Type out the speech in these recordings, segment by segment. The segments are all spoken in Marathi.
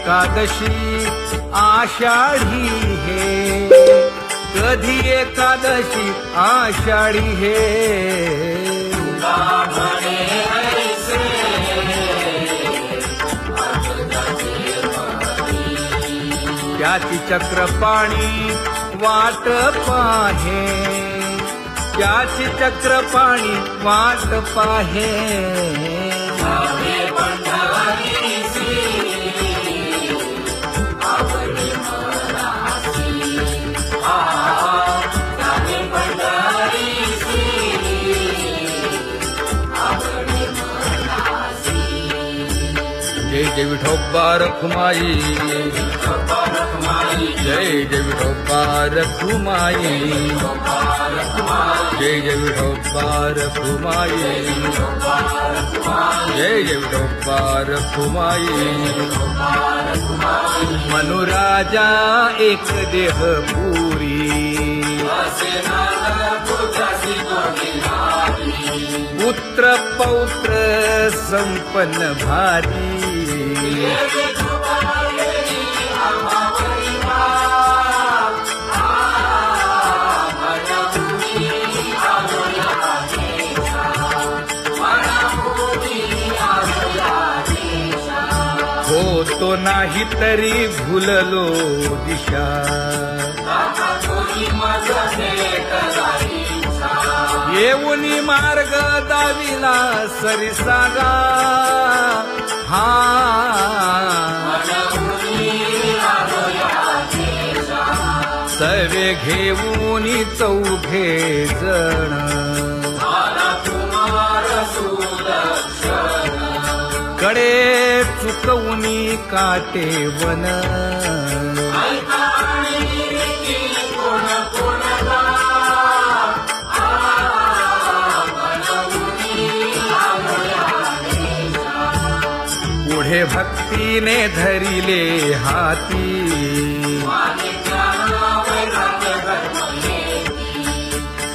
एकादशी आषाढी हे, कधी एकादशी आषाढी हे, त्याची चक्रपाणी वाट पाहे, त्याची चक्रपाणी वाट पाहे, जय जय विठोबा रखुमाई, जय जय विठोबा रखुमाई, जय जय विठोबा रखुमाई, जय जय विठोबा रखुमाई। मनुराजा एक देह पुरी, पुत्र पौत्र संपन्न भारी, होतो नाही तरी भुललो दिशा, येऊनी मार्ग दाविला सरिसागा, हा सर्वे घेऊनी चौघे जण, कडे चुकवूनी काटे वन, पुढे भक्तीने धरिले हाती,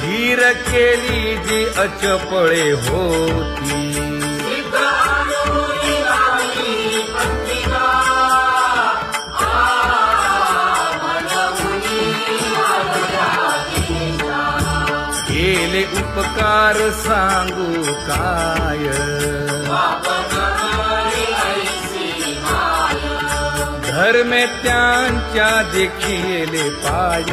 धीर केली जी अचपळे होती, केले उपकार सांगू काय, धर्मे त्यांच्या देखिले पाय,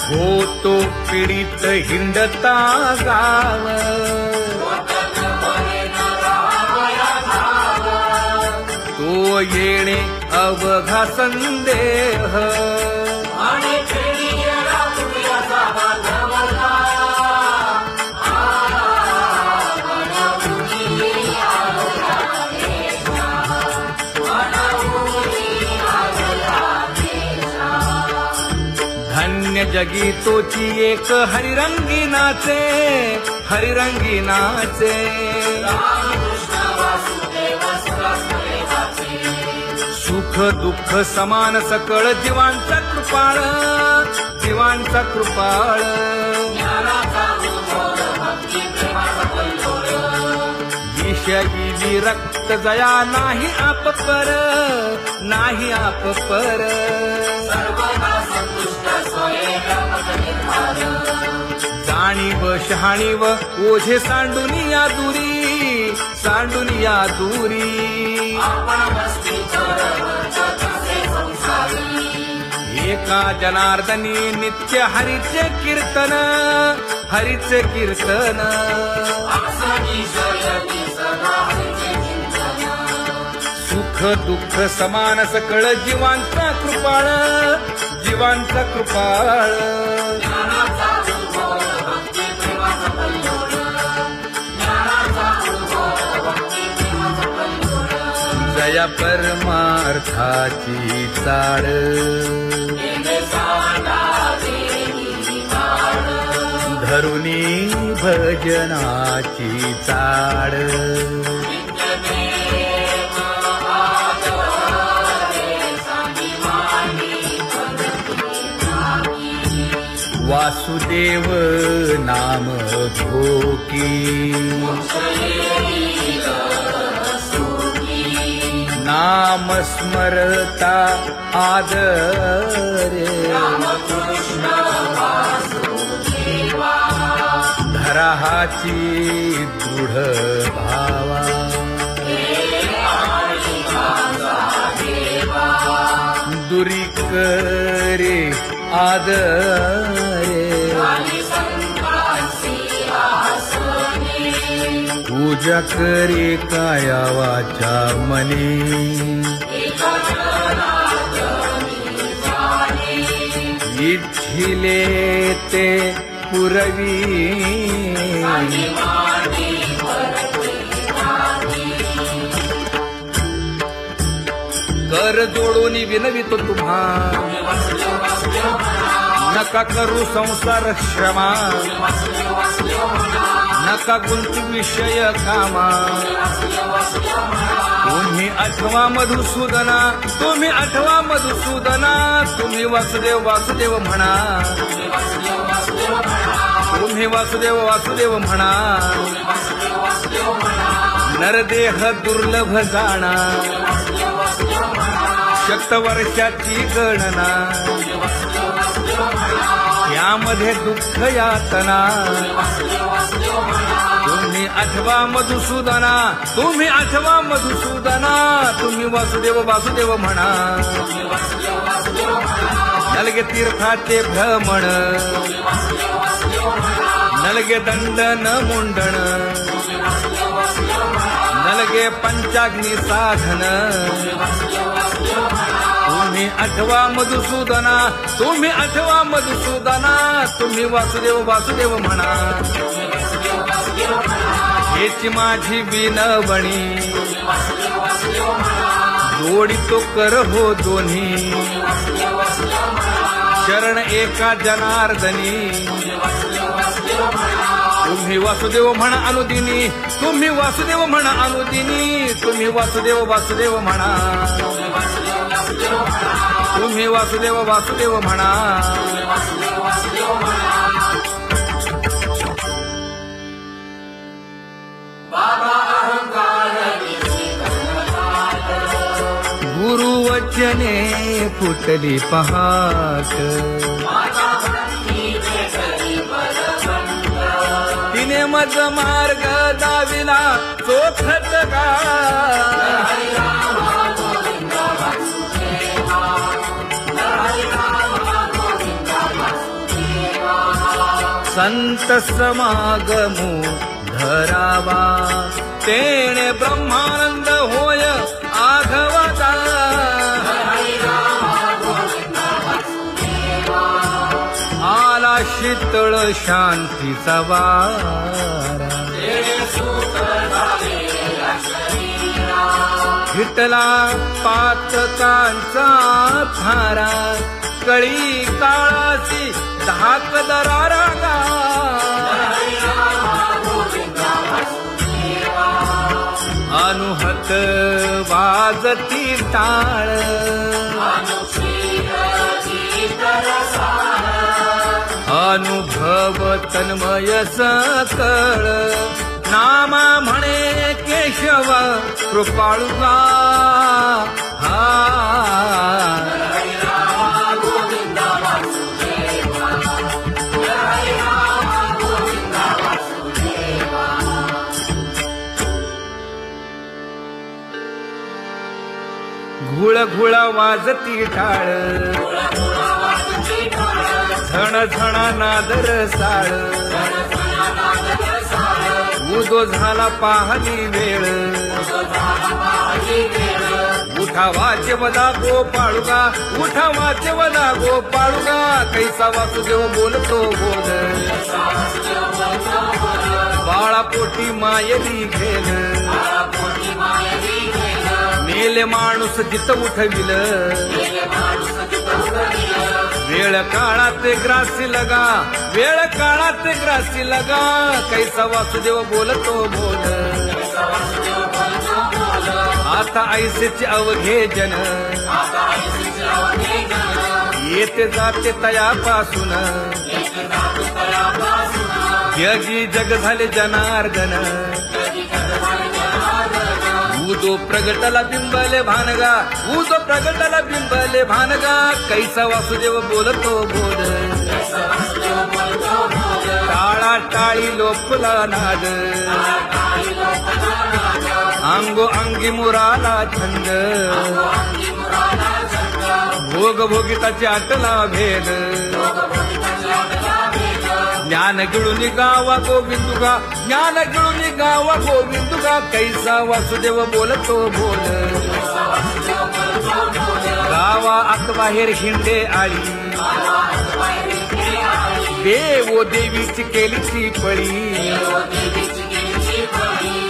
होतो पीडित हिंडता गाव, तो येणे अवघा संदेह, धन्य जगी तोची एक हरिरंगी नाचे, हरिरंगी नाचे, सुख दुःख समान सकळ जीवांचा कृपाळ, जीवांचा कृपाळ, विषयी विरक्त जया नाही आप पर, नाही आप पर, जाणीव शहाणीव ओझे सांडुनिया दुरी, सांडुनिया दुरी, एका जनार्दनी नित्य हरीचे कीर्तन, हरीचे कीर्तन, सुख दुःख समान सकळ जीवांचा कृपाळ, जीवांचा कृपाळ, जया परमार्थाची चाळ, धरुनी भजनाची चाळ, वासुदेव नाम घोकी नाम स्मरता आदरे धराहाची दृढ भावा दुरी करे आदरे पूजा करे काया वाचा मने इच्छिले ते पुरवी कर जोडून विनवितो तुम्हा नका करू संसार क्षमा नका गुंतू विषय कामा तुम्ही आठवा मधुसूदना तुम्ही आठवा मधुसूदना तुम्ही वासुदेव वासुदेव म्हणा तुम्ही वासुदेव वासुदेव म्हणा नरदेह दुर्लभ जाणा शतवर्षाची गणना यामध्ये दुःख यातना तुम्ही आठवा मधुसूदना तुम्ही आठवा मधुसूदना तुम्ही वासुदेव वासुदेव म्हणा नलगे तीर्थाचे भ्रमण नलगे दंडन मुंडण नलगे पंचाग्नी साधन तुम्ही आठवा मधुसूदना तुम्ही आठवा मधुसूदना तुम्ही वासुदेव वासुदेव म्हणा हेची माझी विनवणी जोडितो कर हो दोन्ही शरण एका जनार्दनी तुम्ही वासुदेव म्हणा अनुदिनी तुम्ही वासुदेव म्हणा अनुदिनी तुम्ही वासुदेव वासुदेव म्हणा तुम्ही वासुदेव वासुदेव म्हणा गुरुवचने फुटली पहाट तिने मज मार्ग दाविला चोखत का संत समागमू धरावा तेणे ब्रह्मानंद होय आघवता आला शीतळ शांतीचा वारा हिटला पातकांचा थारा कळी काळाची धाक दरारा अनुहत वाजती टाळ अनुभव तन्मय सकळ नामा म्हणे केशव कृपाळुगा हा घुळ घुळ वाजती टाळ झण झण नादर साळ उदो झाला पाहली वेळ उठा वाचे वदा गोपाळुगा उठा वाचे वदा गोपाळुगा कैसा वासुदेव बोलतो बोल बाळा पोटी मायली घेल मेले माणूस जित उठविल वेळ काळात ग्रासी लगा वेळ काळात ग्रासी लगा कैसा वासुदेव बोलतो बोल आता ऐसेचे अवघे जन येते जाते तयापासून यगी जग झाले जनार्दन उदो प्रगटला बिंबले भानगा उदो प्रगटला बिंबले भानगा कैसा वासुदेव बोलतो बोल टाळा टाळी लोकला नाद अंगो अंगी मुराला छंद भोग भोगिताची आटला भेद ज्ञान गिळून गावा गोविंदुगा ज्ञान गिळून गावा गोविंदुगा कैसा वासुदेव बोलतो बोल गावा आत बाहेर हिंडे आळी देवो देवीची केलीची पळी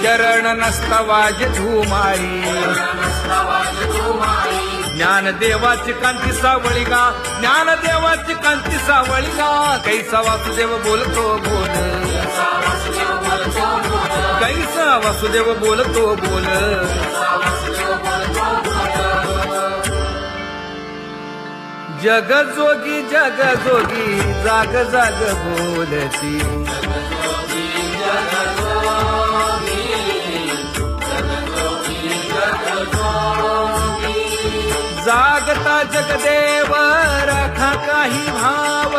चरण नसता वाज धुमाळी ज्ञान देवाची कांती सावळी गा ज्ञान देवाची कांती सावळी गा कैसा वासुदेव बोलतो बोल कैसा वासुदेव बोलतो बोल जग जोगी जाग जाग बोलती जागता जगदेव राखा काही भाव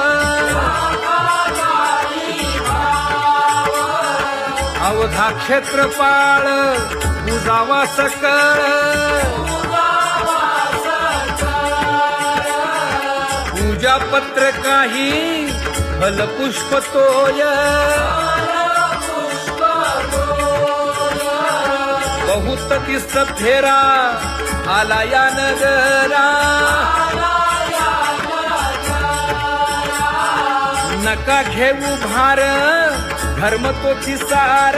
अवघा क्षेत्रपाळ उजावा सकळ पूजा पत्र काही फलपुष्प तोय बहुत दिस फेरा आला या नगरा नका घेऊ भार धर्म तोची सार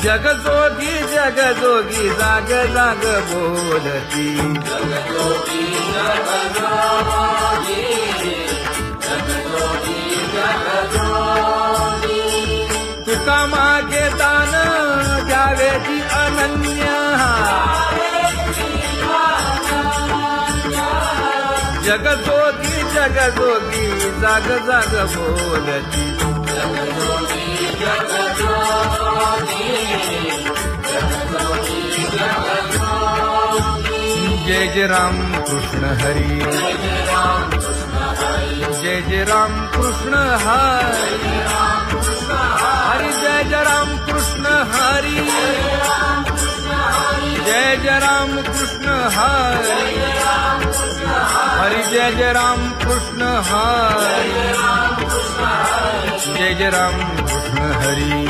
जग जोगी जाग जाग बोलती तुका मागे दान द्यावेची अनन्य जग जोगी जाग जाग बोलती जय जय राम कृष्ण हरी जय जय राम कृष्ण हरी हरि जय जय राम कृष्ण हरी जय जय राम कृष्ण हरी हरि जय जय राम कृष्ण हरी जय जय राम कृष्ण हरी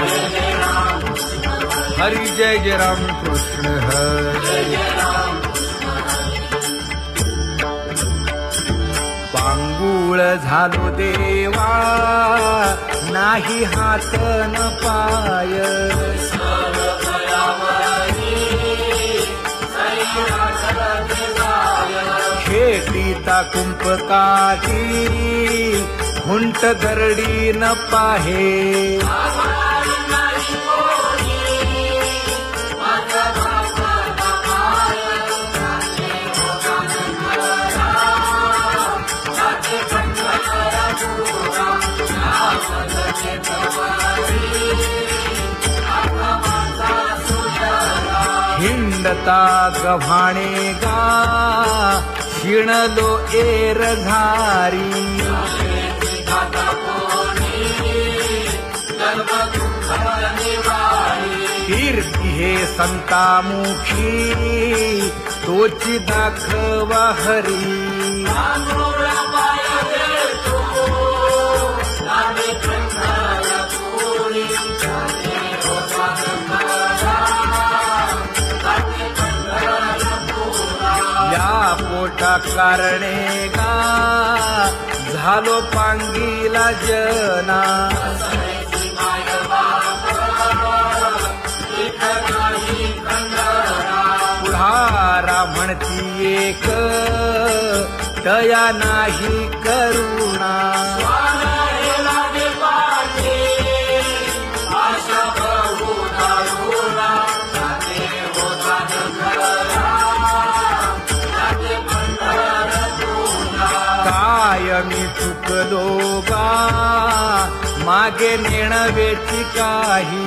हरि जय जय राम कृष्ण हरी पांगुळ झालो देवा नाही हात न पाय खेटीता कुंपकाठी हुंट गरडी न पाहे हिंडता गव्हाणे गा शिणलो एरघारी कीर्ती हे संतामुखी तोची दाखवा हरी या पोटा कारणे गा झालो पांगीला जना पुढारा म्हणती एक तया नाही करुणा भुललो गा मागे नेणवेची काही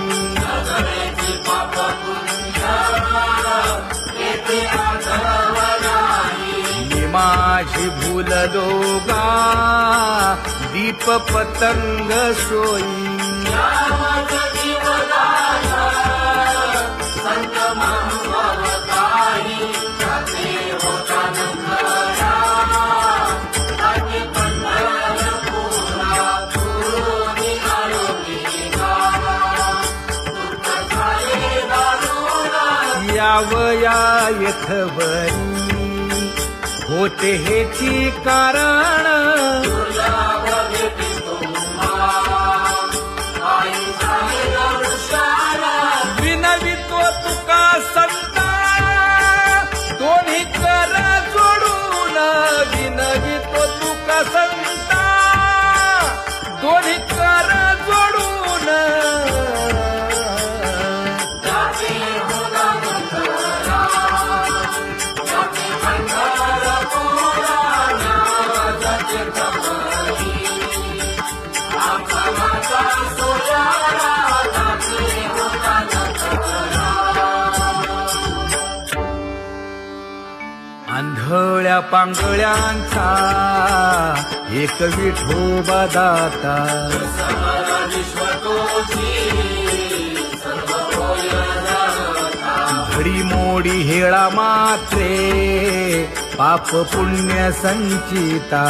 मी माझी भुललो गा दीप पतंग सोयी यावया यथवरी होते हेची कारण विनवितो तुका संता दोन्ही कर जोडून विनवितो तुका संता दोन्ही कर जोडून आंधळ्या पांगळ्यांचा एक विठोबा दाता घडी मोडी हेळा मात्रे पाप पुण्य संचिता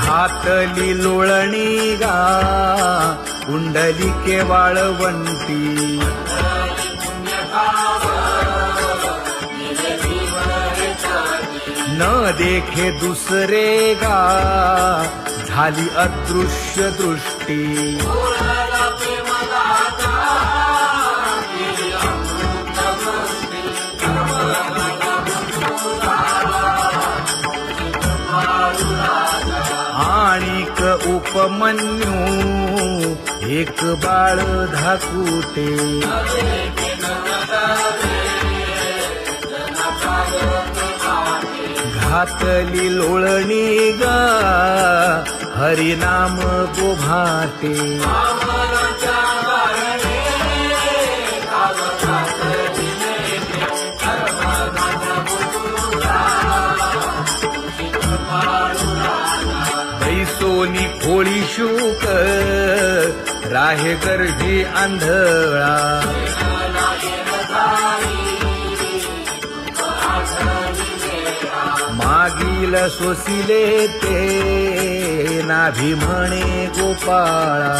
घातली लोळणी गा कुंडली केवाळ वंटी न देखे दुसरे गा झाली अदृश्य दृष्टी आणिक उपमन्यू एक बाळ धाकुटे घातली लोळणी गा हरिनाम गोभाटे सोनी खोळी शूक राहे गर्भी आंधळा मागील सोसिले ते नाभी म्हणे गोपाळा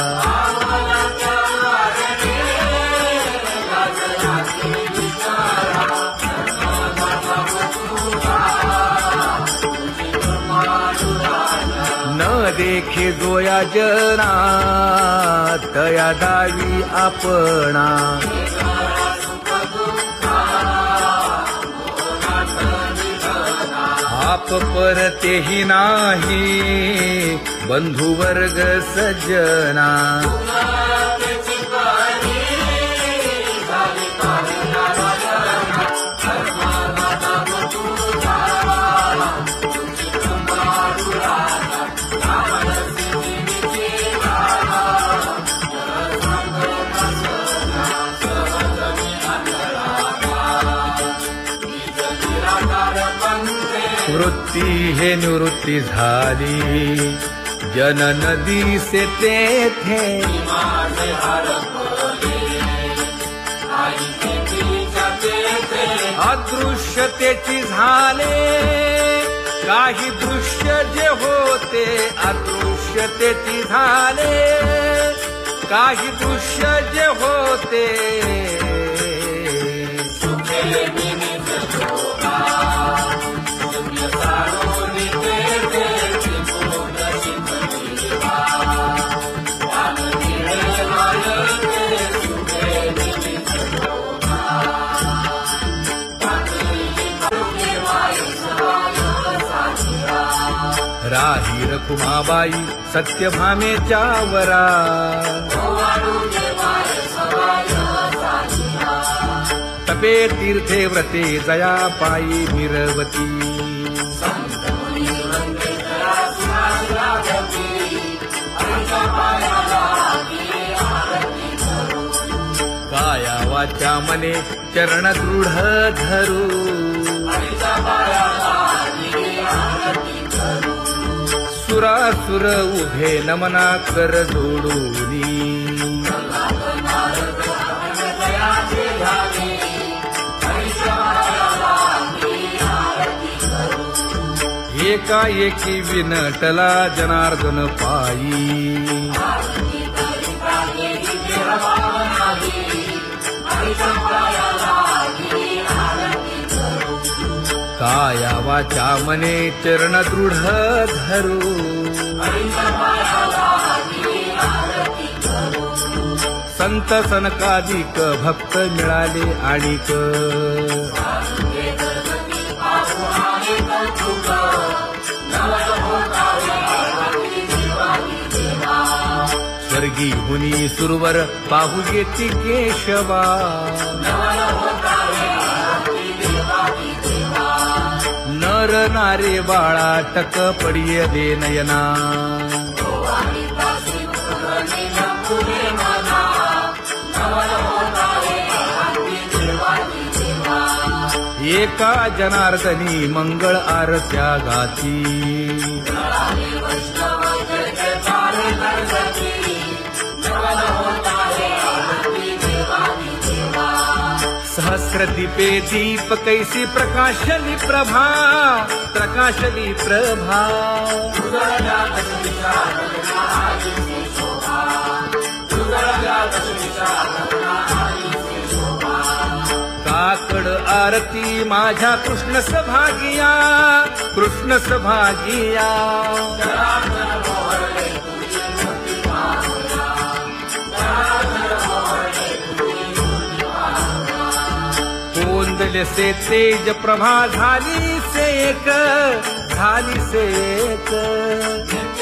न देखे जोया जना तया दावी आपणा आप परतेही नाही बंधुवर्ग सज्जना वृत्ती हे निवृत्ती झाली जन नदी से तेथे अदृश्यतेची झाले काही दृश्य जे होते अदृश्यतेची झाले काही दृश्य जे होते राही रखुमाबाई सत्यभामेच्या वरा तपे तीर्थे व्रते जया पायी मिरवती काया वाचा मने चरण दृढ धरू सुरासुर उभे नमना कर जोडूनी एकाएकी विनटला जनार्दन पायी काया वाचा मने चरण दृढ धरू संत सनकादिक भक्त मिळाले आणिक स्वर्गी हुनी सुरवर पाहू येती केशवा नर नारे बाळा टक पडिय दे नयना एका जनार्दनी मंगळ आरत्या गाती सहस्र दीपे दीप कैसी प्रकाशली प्रभा प्रकाशली प्रभा काकड आरती माझ्या कृष्ण सभागिया कृष्ण सभागिया कोंदले से तेज प्रभा झाली से एक झाली से एक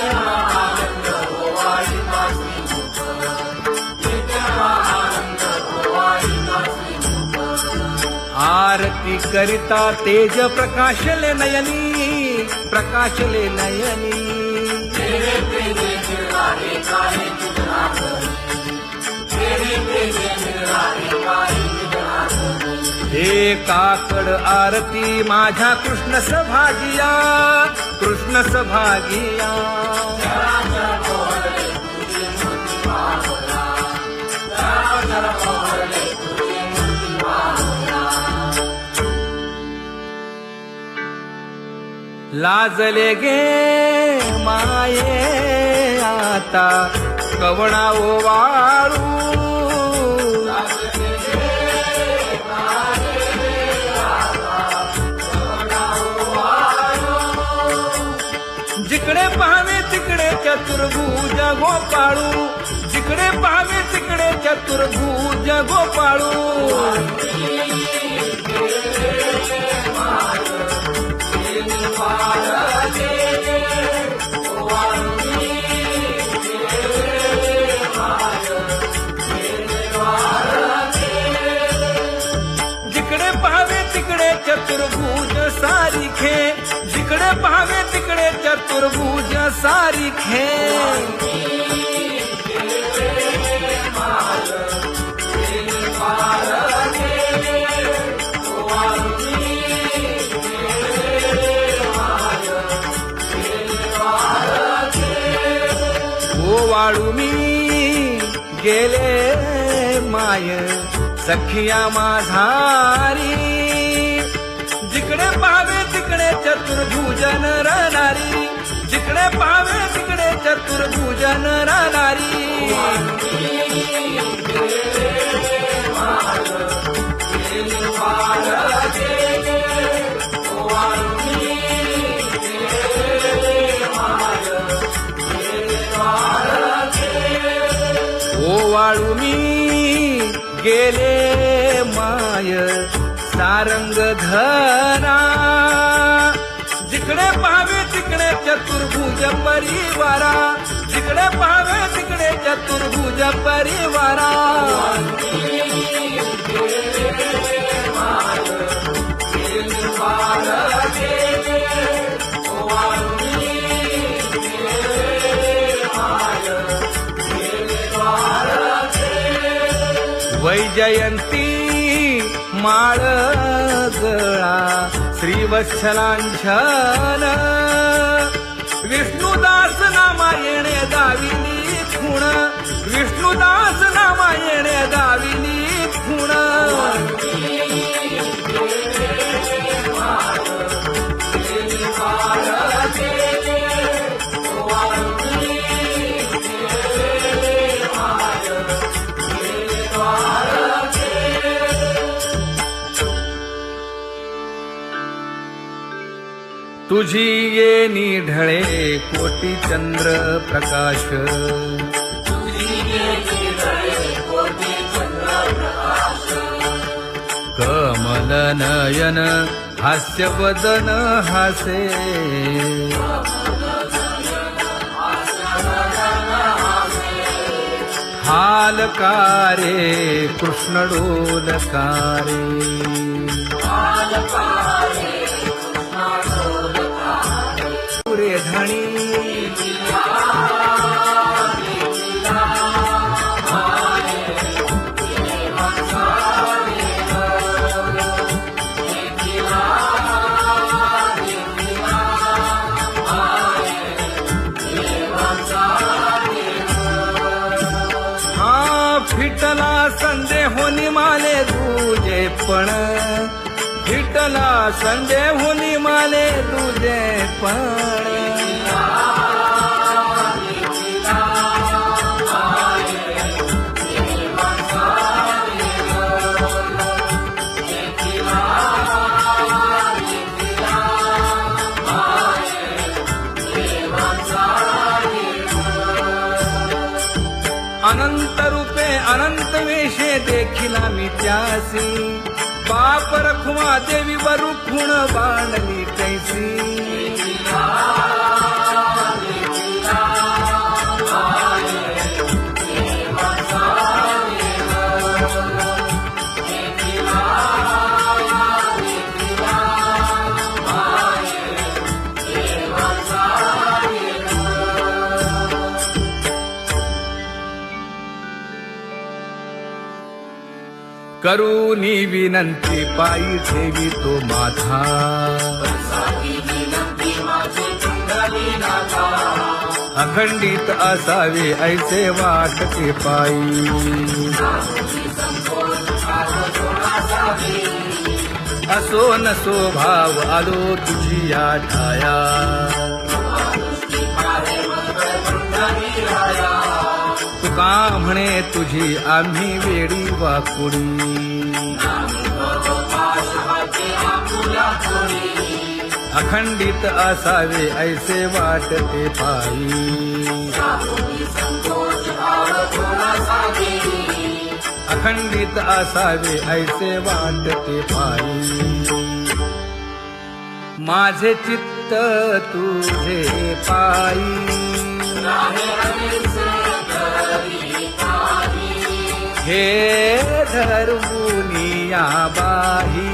आरती करिता तेज प्रकाशले नयनी प्रकाशले नयनी हे काकड आरती माझ्या कृष्ण सभागिया कृष्ण सभागिया लाजले गे माये आता कवणा ओवाळू जिकडे पाहावे तिकडे चतुर्भुज गोपाळू जिकडे पाहावे तिकडे चतुर्भुज गोपाळू जिकडे पाहावे तिकडे चतुर्भुज सारिखे जिकडे पाहावे तिकडे चतुर्भुज सारिखे ओवाळू मी गेले माय सखिया माझारी जिकडे पाहावे तिकडे चतुर्भुज नरनारी जिकडे पाहावे तिकडे चतुर्भुज नरनारी ओवाळू मी गेले माय सारंग धरा जिकडे पाहावे तिकडे तिकडे चतुर्भुज परिवारा, जिकडे पाहावे तिकडे चतुर्भुज परिवारा. वैजयंती माळ गळा श्रीवत्सलांछन, विष्णुदास नामायणे दाविनी खूण, विष्णुदास नामायणे दाविनी खूण. तुझी येणी ढळे कोटी चंद्र प्रकाश, कमल नयन हास्य वदन हासे, हालकारे कृष्ण डोलकारे. धणी फिटला संदेहोनी माले तुझे पण, फिटला संदेहोनी माले तुझे पण. अनंत रूपे अनंत वेशे देखिला मी त्यासी, बाप रखुमा देवी वरु खूण बांधली कैसी. करूनी विनंती पायी ठेवी तो माथा, अखंडित असावे ऐसे वाटते पायी. असो नसो भाव आलो तुझी या ठाया, तुका म्हणे तुझी आम्ही वेडी वाकुडी. अखंडित असावे ऐसे वाटते पायी, अखंडित असावे ऐसे वाटते पायी. माझे चित्त तुझे पायी, हे धर्मुनिया बाही.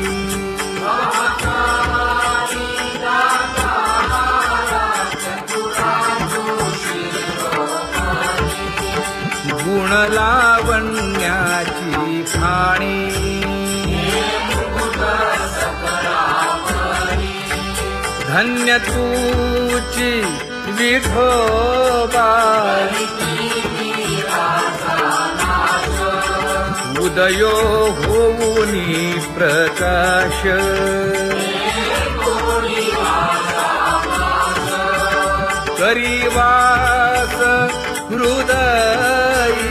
गुण लावण्याची खाणी, धन्य तूची विठोबा. उदयो होऊनी प्रकाश, करीवास हृदयी.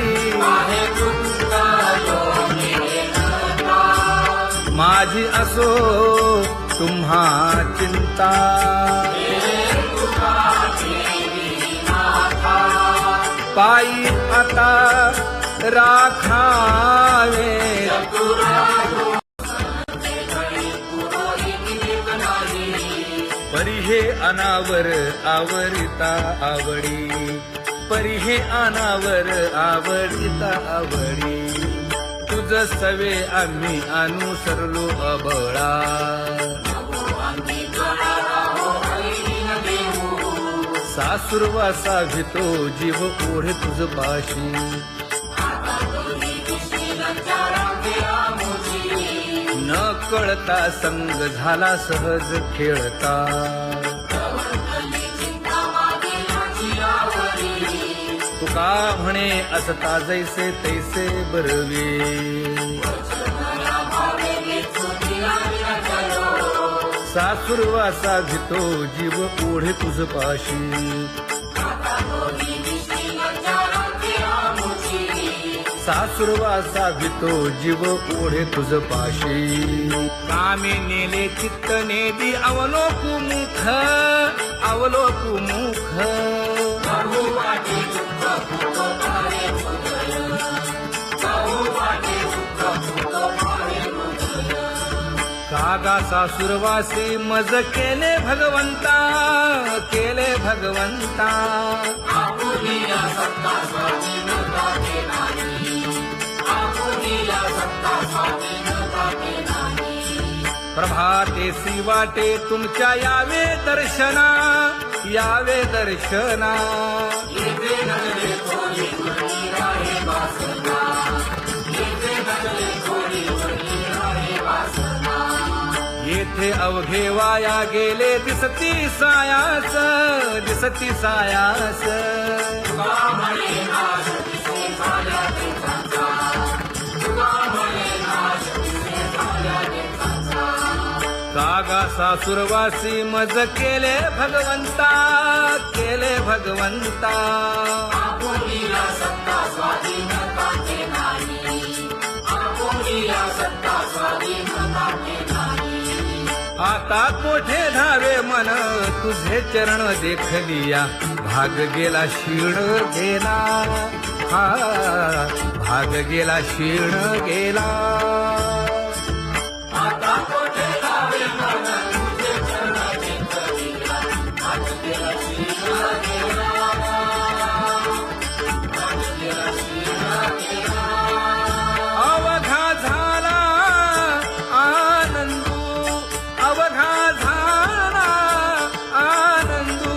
माझी असो तुम्हा चिंता, पायी आता राखावे. परी हे अनावर आवरिता आवडी, परी हे अनावर आवडिता आवडी. तुझ सवे आम्ही अनुसरलो अबळा, सासुरवासा भितो जीव ओढे तुझ पाशी. न कळता संग झाला सहज खेळता, तुका म्हणे असता जैसे तैसे बरवे. सासुरवासा भितो जीव ओढे तुझ पाशी. सासुरवासा भितो जीव ओढे तुझ पाशी. कामे नेले चित्त नेदी अवलोकु मुख, अवलोकु मुख. कागा सासुरवासे मज केले भगवंता, केले भगवंता. प्रभाते वाटे तुमच्या यावे दर्शना, यावे दर्शना. येथे अवघे वाया गेले दिसती सायास, दिसती सायास. कागा सासुरवासी मज केले भगवंता, केले भगवंता. आता कोठे धावे मन तुझे चरण देखलिया. भाग गेला क्षीण गेला, हा भाग गेला क्षीण गेला. आता कोठे धावे मन तुझे चरण देखलिया. भाग गेला क्षीण गेला, भाग गेला क्षीण गेला. अवघा झाला आनंदू, अवघा झाला आनंदू.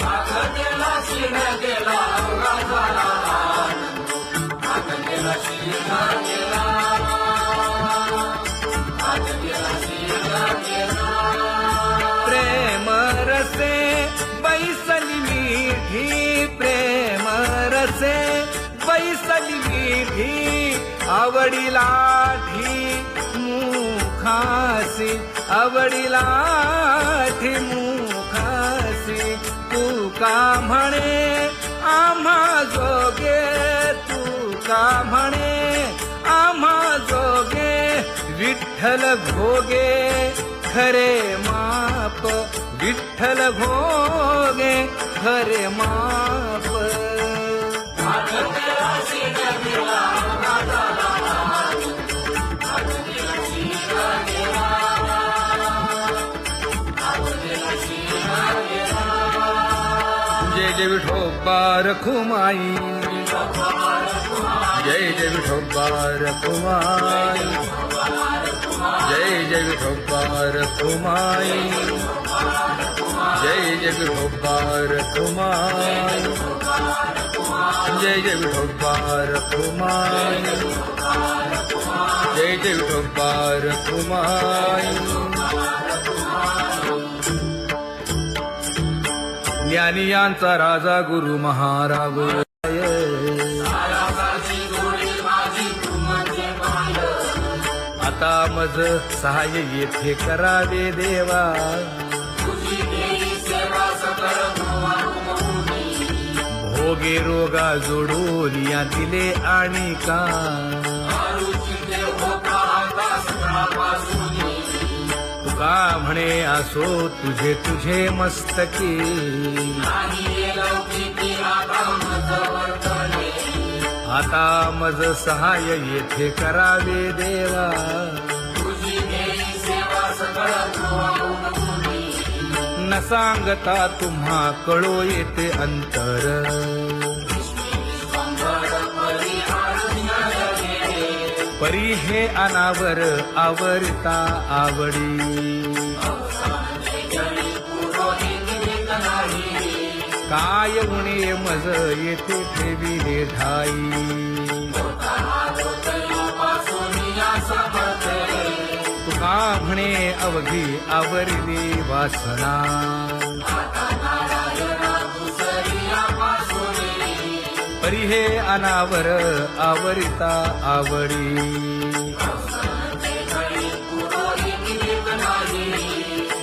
भाग गेला क्षीण गेला, अवघा झाला आनंदू. भाग गेला क्षीण गेला, भाग गेला क्षीण गेला. प्रेम रसे बैसली मीठी, प्रेम रसे बैसली मीठी. आवडीला ठी मुखासी, आवडीला ठी मुखासी. तू का म्हणे आम्हा जोगे, तू का म्हणे आम्हा जोगे. विठ्ठल भोगे खरे माप, विठ्ठल भोगे खरे माप. जय जय विठोबा रखुमाई, जय जय विठोबा रखुमाई. जय जय विठोबा रखुमाई, जय जय विठोबा रखुमाई. जय जय विठोबा रखुमाई, जय जय विठोबा रखुमाई. ज्ञानियांचा राजा गुरु महाराज. आता मज सहाय्य येथे करावे देवा. भोगे रोगा जोडून या दिले आणि का. तुका म्हणे असो तुझे तुझे मस्तकी. आता मज सहाय्य येथे करावे देवा. न सांगता तुम्हा कळो येते अंतर. परी हे अनावर आवरता आवडी. काय उणे मज येथे ठेविले ठाई. तुका म्हणे अवघी आवरली वासना. परी हे अनावर आवरिता आवडी.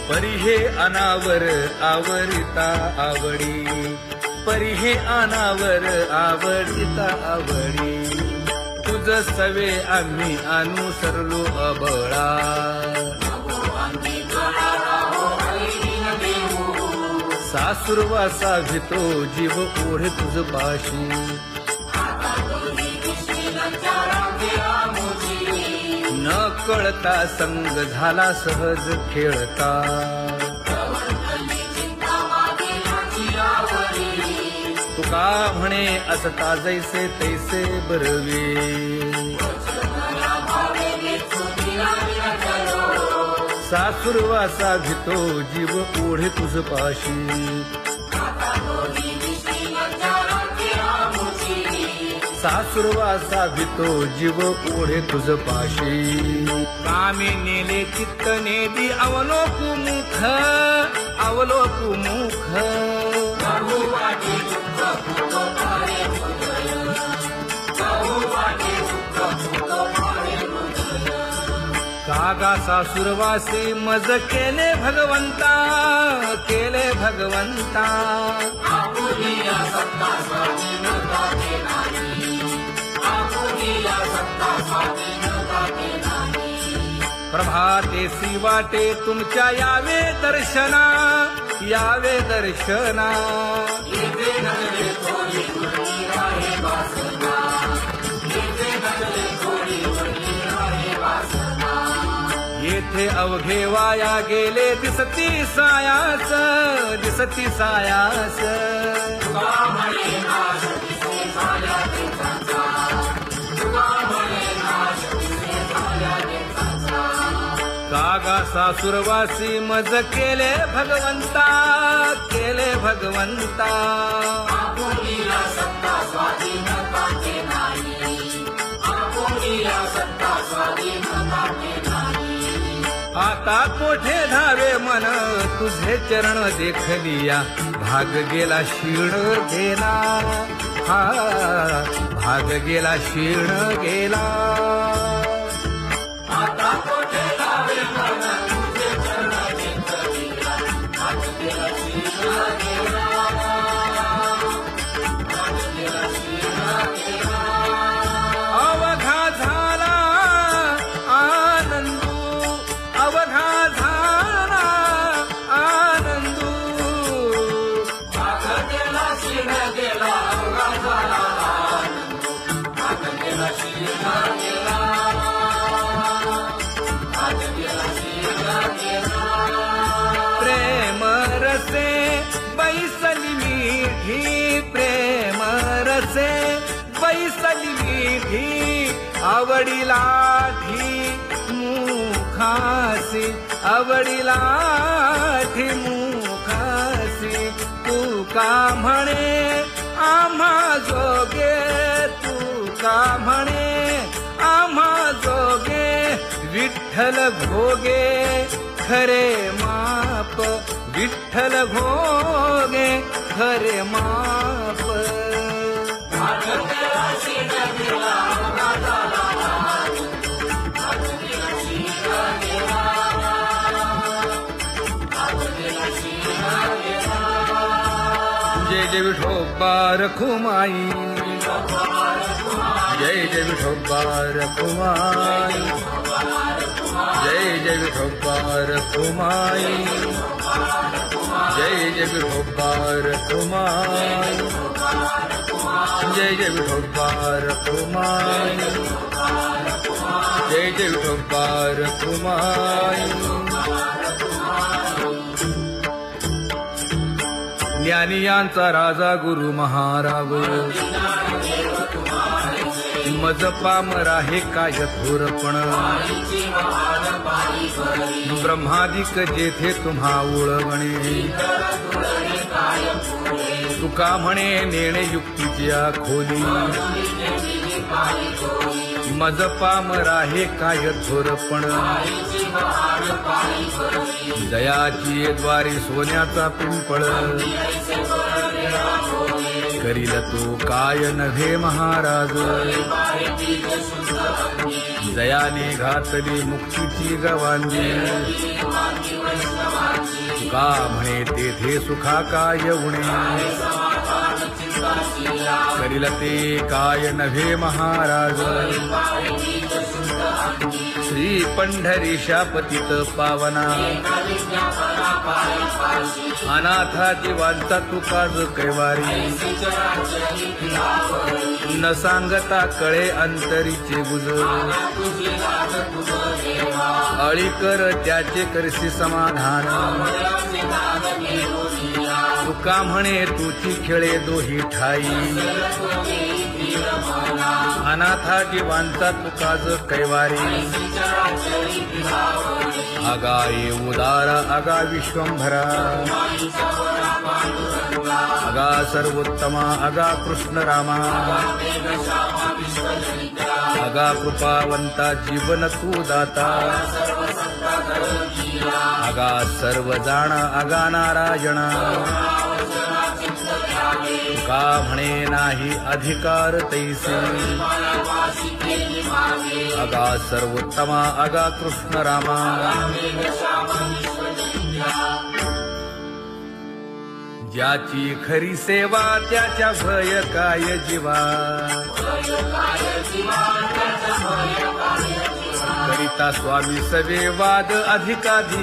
परी हे अनावर आवरिता आवडी. परी हे अनावर आवडिता आवडी. तुझ सवे आम्ही अनुसरलो अबळा. सासुरवासा भितो जीव ओढे तुझ पाशी. न कळता संग झाला सहज खेळता. तुका म्हणे असता जैसे तैसे बरवे. सासुरवासा भितो जीव ओढे तुझ पाशी. सासुरवासा भितो जीव ओढे तुझ पाशी. कामी नेले चित्त नेदी अवलोकु मुख अवलोकु मुख. कागा सासुरवासी मज केले भगवंता केले भगवंता. प्रभातेसी वाटे तुमच्या यावे दर्शना यावे दर्शना. येथे अवघे वाया गेले दिसती सायास दिसती सायास. कागा सासुरवासी मज केले भगवंता केले भगवंता. आता कोठे धावे मन तुझे चरण देखलिया. भाग गेला क्षीण गेला हा भाग गेला क्षीण गेला. आता कोठे धावे मन तुझे चरण देखलिया. भाग गेला क्षीण गेला. भाग गेला क्षीण गेला. अवघा झाला आनंदू अवघा झाला आनंदू. भाग गेला क्षीण गेला अवघा झाला आनंदू. भाग गेला क्षीण गेला. भाग गेला क्षीण गेला. प्रेम रसे बैसली मीठी प्रेम रसे बैसली मीठी. आवडीला ठी मुखासी आवडीला ठी मुखासी. तू का म्हणे आम्हा जोगे तू का म्हणे आम्हा जोगे. विठ्ठल भोगे खरे माप विठ्ठल भोगे खरे माप. जय जय विठोबा रखुमाई. जय जय विठोबा रखुमाई. जय जय विठोबा रखुमाई. जय जय विठोबा रखुमाई. जय जय विठोबा रखुमाई. जय जय विठोबा रखुमाई. ज्ञानियांचा राजा गुरु महाराव मज पामरा हे काय थोरपण ब्रह्मादिक जेथे तुम्हा ओळवणे तुका म्हणे नेणे युक्तीच्या खोली मज पामरा हे काय थोरपण दयाची द्वारी सोन्याचा पिंपळ करील तो काय नव्हे महाराज दयाने घातली मुक्तीची गवांगी का म्हणे तेथे सुखा काय उणे करील ते काय नव्हे महाराज श्री पंढरीशा पतित पावना अनाथा जीवांचा तुकाज कैवारी न सांगता कळे अंतरीचे गुज अळी कर त्याचे करसी समाधान तुका म्हणे तुची खेळे दोही ठाई अनाथा जीवांचा तुकाज कैवारी आगा ये उदार आगा विश्वंभरा आगा सर्वोत्तमा आगा कृष्ण रामा आगा कृपावंता जीवन तू दाता आगा सर्व जाणा आगा नारायणा का म्हणे नाही अधिकार तैसे आगा सर्वोत्तमा आगा कृष्ण रामा ज्याची खरी सेवा त्याच्या भय काय जीवा करिता स्वामी सवे वाद अधिकाधिक